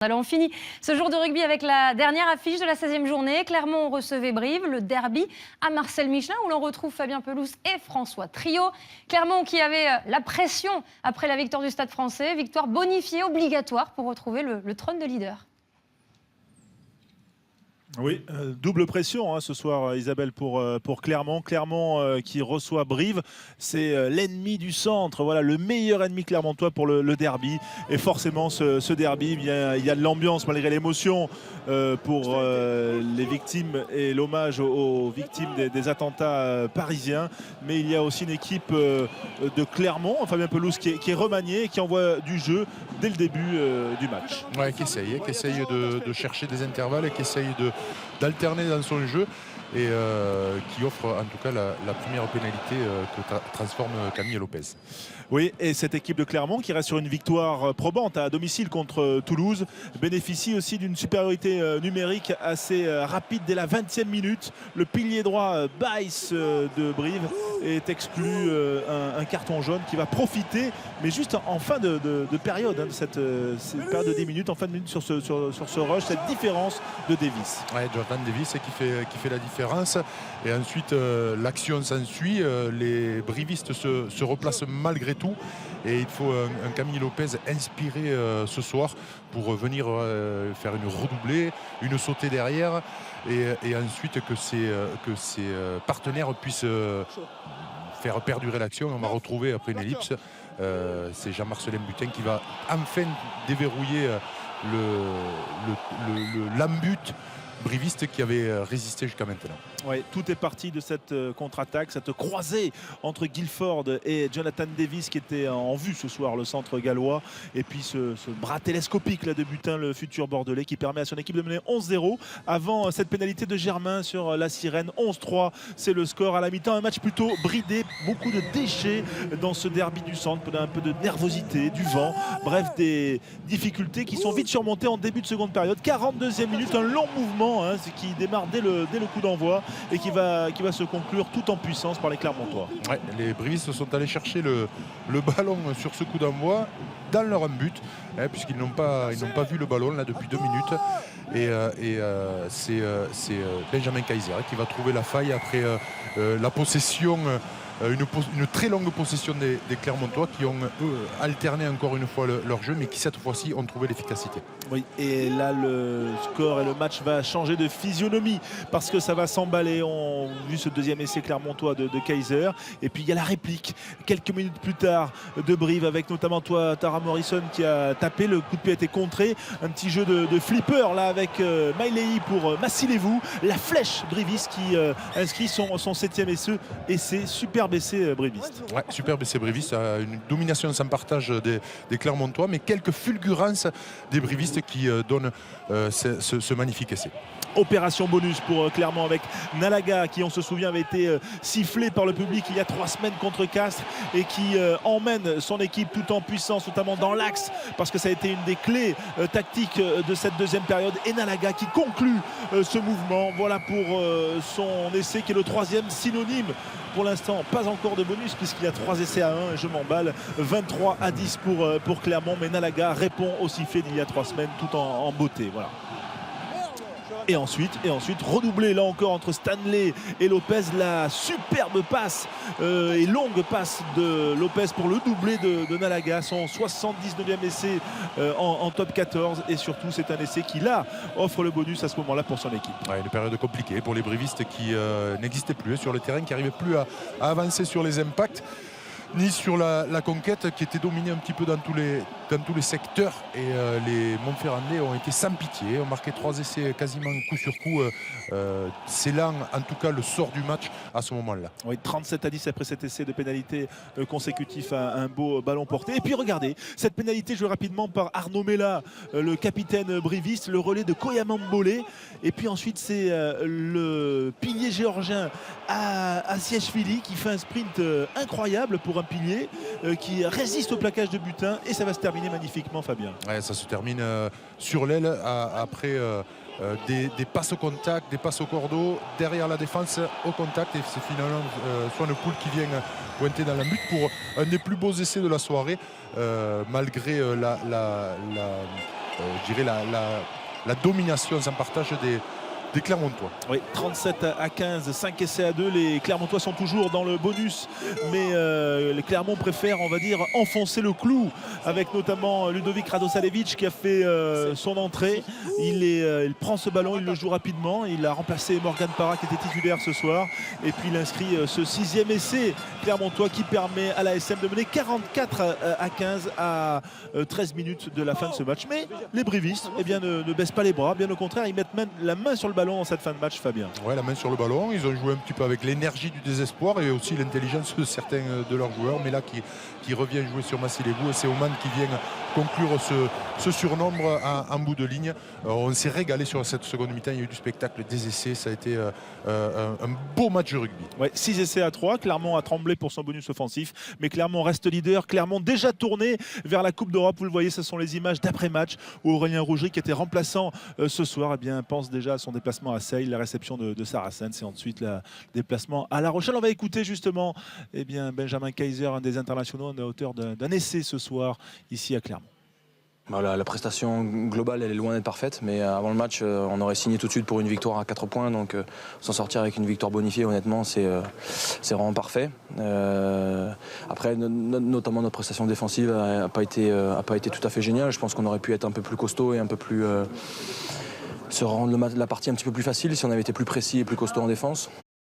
Alors on finit ce jour de rugby avec la dernière affiche de la 16e journée. Clermont recevait Brive, le derby à Marcel Michelin où l'on retrouve Fabien Pelouse et François Trio. Clermont qui avait la pression après la victoire du Stade Français, victoire bonifiée, obligatoire pour retrouver le trône de leader. Oui, double pression ce soir, Isabelle, pour Clermont. Clermont qui reçoit Brive, c'est l'ennemi du centre, voilà, le meilleur ennemi clermontois pour le derby. Et forcément, ce derby, il y a de l'ambiance malgré l'émotion pour les victimes et l'hommage aux victimes des attentats parisiens. Mais il y a aussi une équipe de Clermont, Fabien Pelouse, qui est remaniée et qui envoie du jeu dès le début du match. Ouais, qui essaye de chercher des intervalles et qui essaye d'alterner dans son jeu et qui offre en tout cas la première pénalité que transforme Camille Lopez. Oui, et cette équipe de Clermont qui reste sur une victoire probante à domicile contre Toulouse bénéficie aussi d'une supériorité numérique assez rapide dès la 20e minute. Le pilier droit Baïs de Brive est exclu un carton jaune qui va profiter, mais juste en fin de période, de cette période de 10 minutes, en fin de minute sur ce rush, cette différence de Davis. Ouais, Jordan Davis qui fait la différence. Et ensuite, l'action s'ensuit. Les brivistes se replacent malgré tout. Et il faut un Camille Lopez inspiré ce soir pour venir faire une redoublée, une sautée derrière. Et ensuite que ses partenaires puissent faire perdurer l'action. On va retrouver après une ellipse. C'est Jean-Marcelin Butin qui va enfin déverrouiller l'embut briviste qui avait résisté jusqu'à maintenant. Oui, tout est parti de cette contre-attaque, cette croisée entre Guilford et Jonathan Davis qui était en vue ce soir, le centre gallois. Et puis ce bras télescopique là, de Butin, le futur bordelais, qui permet à son équipe de mener 11-0 avant cette pénalité de Germain sur la sirène. 11-3, c'est le score à la mi-temps. Un match plutôt bridé, beaucoup de déchets dans ce derby du centre, un peu de nervosité, du vent. Bref, des difficultés qui sont vite surmontées en début de seconde période. 42e minute, un long mouvement qui démarre dès le coup d'envoi et qui va se conclure tout en puissance par les Clermontois. Ouais, les brivistes sont allés chercher le ballon sur ce coup d'envoi dans leur but, puisqu'ils n'ont pas vu le ballon là depuis 2 minutes. Et c'est Benjamin Kaiser qui va trouver la faille après la possession. Une très longue possession des Clermontois qui ont alterné encore une fois leur jeu, mais qui cette fois-ci ont trouvé l'efficacité. Oui, et là le score et le match va changer de physionomie parce que ça va s'emballer. On a vu ce deuxième essai clermontois de Kaiser. Et puis il y a la réplique quelques minutes plus tard de Brive avec notamment Tara Morrison qui a tapé. Le coup de pied a été contré. Un petit jeu de flipper là avec Mailei pour Massilevou. La flèche briviste qui inscrit son 7e essai. Superbe essai briviste. Ouais, superbe essai briviste. Une domination sans partage des Clermontois, mais quelques fulgurances des brivistes qui donnent ce magnifique essai. Opération bonus pour Clermont avec Nalaga qui, on se souvient, avait été sifflé par le public il y a 3 semaines contre Castres et qui emmène son équipe tout en puissance, notamment dans l'axe, parce que ça a été une des clés tactiques de cette deuxième période. Et Nalaga qui conclut ce mouvement. Voilà pour son essai qui est le 3e synonyme. Pour l'instant, pas encore de bonus puisqu'il y a 3 essais à 1. Je m'emballe. 23-10 pour Clermont. Mais Nalaga répond au sifflet d'il y a 3 semaines tout en beauté. Voilà. Et ensuite, redoublé là encore entre Stanley et Lopez, la superbe passe et longue passe de Lopez pour le doublé de Nalaga, son 79e essai en top 14. Et surtout, c'est un essai qui là offre le bonus à ce moment-là pour son équipe. Ouais, une période compliquée pour les brivistes qui n'existaient plus sur le terrain, qui n'arrivaient plus à avancer sur les impacts ni sur la conquête, qui était dominée un petit peu dans tous les secteurs. Et les Montferrandais ont été sans pitié, ont marqué 3 essais quasiment coup sur coup, scellant en tout cas le sort du match à ce moment-là. Oui, 37-10 après cet essai de pénalité consécutif à un beau ballon porté. Et puis regardez, cette pénalité jouée rapidement par Arnaud Mella, le capitaine briviste, le relais de Koyamambole. Et puis ensuite c'est le pilier géorgien à Sièchevili qui fait un sprint incroyable pour un pilier qui résiste au plaquage de Butin. Et ça va se terminer magnifiquement, Fabien. Ouais, ça se termine sur l'aile après des passes au contact, des passes au cordeau, derrière la défense au contact. Et c'est finalement Swanepoel qui vient pointer dans la but pour un des plus beaux essais de la soirée, malgré je dirais la domination sans partage des Clermontois. Oui, 37 à 15, 5 essais à 2. Les Clermontois sont toujours dans le bonus, mais les Clermont préfèrent, on va dire, enfoncer le clou avec notamment Ludovic Radosavljevic qui a fait son entrée. Il prend ce ballon, il le joue rapidement. Il a remplacé Morgan Parra qui était titulaire ce soir. Et puis il inscrit ce 6e essai Clermontois qui permet à l'ASM de mener 44 à 15 à 13 minutes de la fin de ce match. Mais les brivistes eh bien, ne baissent pas les bras, bien au contraire, ils mettent même la main sur le ballon en cette fin de match, Fabien. Ouais, la main sur le ballon, ils ont joué un petit peu avec l'énergie du désespoir et aussi l'intelligence de certains de leurs joueurs, mais là qui revient jouer sur Massilébou, et c'est Oman qui vient conclure ce surnombre en bout de ligne. On s'est régalé sur cette seconde mi-temps, il y a eu du spectacle, des essais, ça a été un beau match de rugby. Ouais, 6 essais à 3, Clermont a tremblé pour son bonus offensif, mais Clermont reste leader, Clermont déjà tourné vers la Coupe d'Europe, vous le voyez, ce sont les images d'après-match où Aurélien Rougerie qui était remplaçant ce soir, eh bien, pense déjà à son déplacement à Sale, la réception de Saracens et ensuite le déplacement à La Rochelle. On va écouter justement eh bien, Benjamin Kaiser, un des internationaux, à hauteur d'un essai ce soir ici à Clermont. La prestation globale elle est loin d'être parfaite, mais avant le match on aurait signé tout de suite pour une victoire à 4 points, donc s'en sortir avec une victoire bonifiée honnêtement c'est vraiment parfait. Après notamment notre prestation défensive n'a pas été tout à fait géniale. Je pense qu'on aurait pu être un peu plus costaud et un peu plus se rendre la partie un petit peu plus facile si on avait été plus précis et plus costaud en défense.